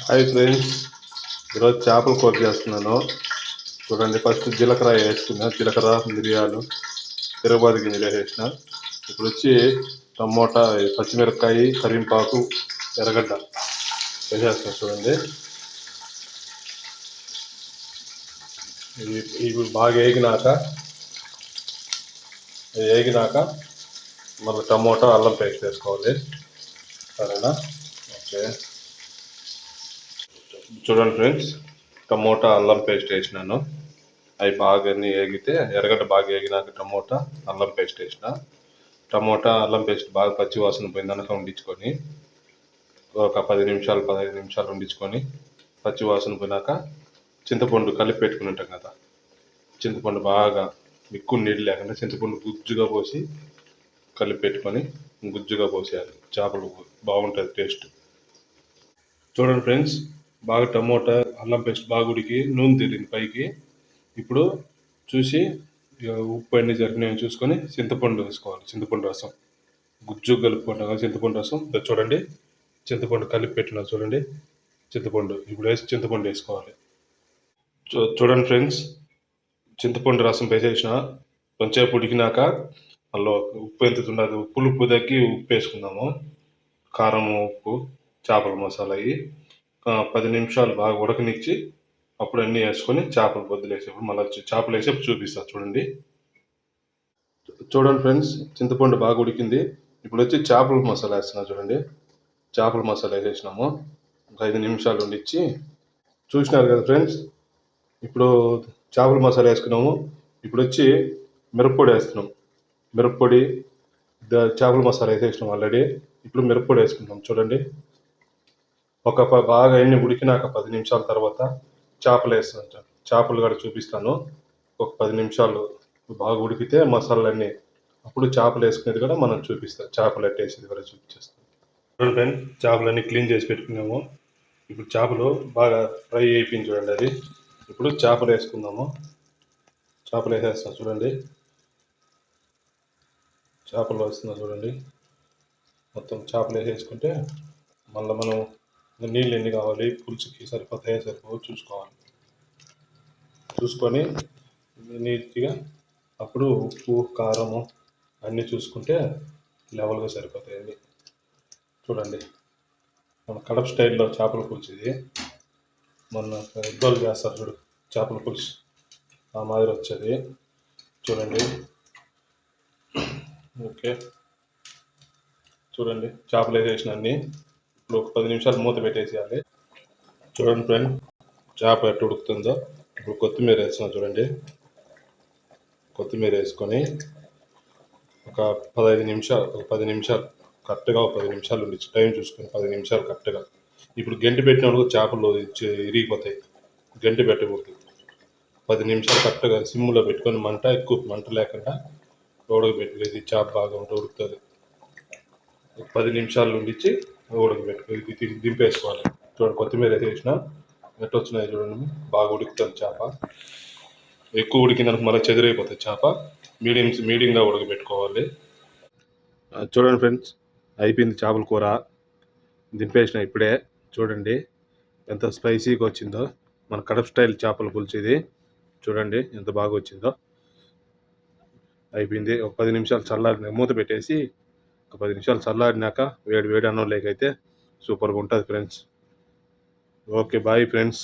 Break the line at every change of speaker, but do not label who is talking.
Hi friends, ఈరోజు చేపల కూర చేస్తున్నాను. చూడండి, ఫస్ట్ జీలకర్ర వేసుకున్నా, జీలకర్ర మిరియాలు తిరగబాతు గింజలు వేసేసిన. ఇప్పుడు వచ్చి టమోటా, పచ్చిమిరపకాయ, కరివేపాకు, ఎర్రగడ్డ వేసేస్తున్నా. చూడండి, ఇవి బాగా వేగినాక మళ్ళీ టమోటా అల్లం పేస్ట్ వేసుకోవాలి. సరేనా? ఓకే. చూడండి ఫ్రెండ్స్, టమోటా అల్లం పేస్ట్ వేసినాను. అవి బాగా అన్నీ వేగితే, ఎర్రగడ్డ బాగా వేగినాక టమోటా అల్లం పేస్ట్ వేసిన. టమోటా అల్లం పేస్ట్ బాగా పచ్చి వాసన పోయిందనక వండించుకొని ఒక 15 నిమిషాలు వండించుకొని, పచ్చి వాసన పోయినాక చింతపండు కలిపి పెట్టుకుని ఉంటాం కదా, చింతపండు బాగా ఎక్కువ నీళ్ళు లేకుండా చింతపండు గుజ్జుగా పోసి కలిపి పెట్టుకొని గుజ్జుగా పోసేయాలి. చేపలు బాగుంటుంది టేస్ట్. చూడండి ఫ్రెండ్స్, బాగా టమోటా అల్లం పేస్ట్ బాగా ఉడికి నూనె తేలింది పైకి. ఇప్పుడు చూసి ఉప్పు అన్నీ జరిగినాయని చూసుకొని చింతపండు వేసుకోవాలి. చింతపండు రసం గుజ్జు కలుపుకుంటాం కదా, చింతపండు రసం చూడండి, చింతపండు కలిపి పెట్టినా చూడండి. చింతపండు ఇప్పుడు చింతపండు వేసుకోవాలి. చూడండి ఫ్రెండ్స్, చింతపండు రసం వేసేసిన. కొంచెంసేపు ఉడికినాక అందులో ఉప్పు ఎంత ఉండదు, పులుపు తగ్గి ఉప్పు వేసుకుందాము. కారం, ఉప్పు, చేపల మసాలా అవి 10 నిమిషాలు బాగా ఉడకనిచ్చి అప్పుడు అన్నీ వేసుకొని చేపలు వదిలేసేప్పుడు మళ్ళీ చేపలు వేసేప్పుడు చూపిస్తాను. చూడండి ఫ్రెండ్స్, చింతపండు బాగా ఉడికింది. ఇప్పుడు వచ్చి చేపల మసాలా వేస్తున్నా. చూడండి, చేపల మసాలా వేసేసినాము. ఒక 5 నిమిషాలు వండిచ్చి చూసినారు కదా ఫ్రెండ్స్. ఇప్పుడు చేపల మసాలా వేసుకున్నాము. ఇప్పుడు వచ్చి మిరప్పొడి వేస్తున్నాం. మిరప్పొడి, చేపల మసాలా వేసేసినాం ఆల్రెడీ. ఇప్పుడు మిరప్పొడి వేసుకుంటాం. చూడండి, బాగా ఎన్ని ఉడికినాక 10 నిమిషాల తర్వాత చేపలు వేస్తాను. చేపలు కూడా చూపిస్తాను. ఒక 10 నిమిషాలు బాగా ఉడికితే మసాలాలన్నీ, అప్పుడు చేపలు వేసుకునేది కూడా మనం చూపిస్తాం. చేపలు ఎట్టేసేది కూడా చూపించేస్తాం. ఫ్రెండ్, చేపలన్నీ క్లీన్ చేసి పెట్టుకున్నాము. ఇప్పుడు చేపలు బాగా ఫ్రై అయిపోయింది చూడండి. అది ఇప్పుడు చేపలు వేసుకుందాము. చేపలు వేసేస్తాం. చూడండి, చేపలు వేస్తున్నా. చూడండి, మొత్తం చేపలు వేసేసుకుంటే మళ్ళీ మనం నీళ్ళు ఎన్ని కావాలి, పులుసుకి సరిపోతాయో చూసుకోవాలి. చూసుకొని నీట్గా అప్పుడు ఉప్పు, కారము అన్నీ చూసుకుంటే లెవెల్గా సరిపోతాయి. చూడండి, మన కడప స్టైల్లో చేపల పులుసు ఇది. మొన్న ఇద్దరు చేస్తారు చూడు చేపల పులుసు, ఆ మాదిరి వచ్చేది. చూడండి, ఓకే. చూడండి, చేపలు వేసేసిన అన్నీ. ఇప్పుడు ఒక 10 నిమిషాలు మూత పెట్టేసేయాలి. చూడండి ఫ్రెండ్, చేప ఎట్టు ఉడుకుతుందో. ఇప్పుడు కొత్తిమీర వేస్తున్నాం. చూడండి, కొత్తిమీర వేసుకొని ఒక 10 నిమిషాలు కరెక్ట్గా 10 నిమిషాలు ఉండి టైం చూసుకొని 10 నిమిషాలు కరెక్ట్గా. ఇప్పుడు గంటి పెట్టినప్పుడు చేపలు ఇరిగిపోతాయి. గంటి పెట్టకూడదు. 10 నిమిషాలు కరెక్ట్గా సిమ్లో పెట్టుకొని, ఎక్కువ మంట లేకుండా ఉడకబెట్టుకునేది. చేప బాగా ఉడుకుతుంది. 10 నిమిషాలు ఉండిచ్చి ఉడకబెట్టుకుని దింపేసుకోవాలి. చూడండి, కొత్తిమీర వేసేసిన ఎట్టు వచ్చినాయి చూడండి. బాగా ఉడుకుతుంది చేప. ఎక్కువ ఉడికిందనుకో మళ్ళీ చెదిరైపోతుంది చేప. మీడియంగా ఉడకబెట్టుకోవాలి. చూడండి ఫ్రెండ్స్, అయిపోయింది చేపల కూర. దింపేసిన ఇప్పుడే. చూడండి ఎంత స్పైసీగా వచ్చిందో. మన కడప స్టైల్ చేపల పులుసు ఇది. చూడండి ఎంత బాగా వచ్చిందో. అయిపోయింది. ఒక 10 నిమిషాలు చల్లారిన మూత పెట్టేసి ఒక 10 నిమిషాలు చల్లారినాక వేడి వేడి అన్నం లేకైతే సూపర్గా ఉంటుంది ఫ్రెండ్స్. Okay, bye friends.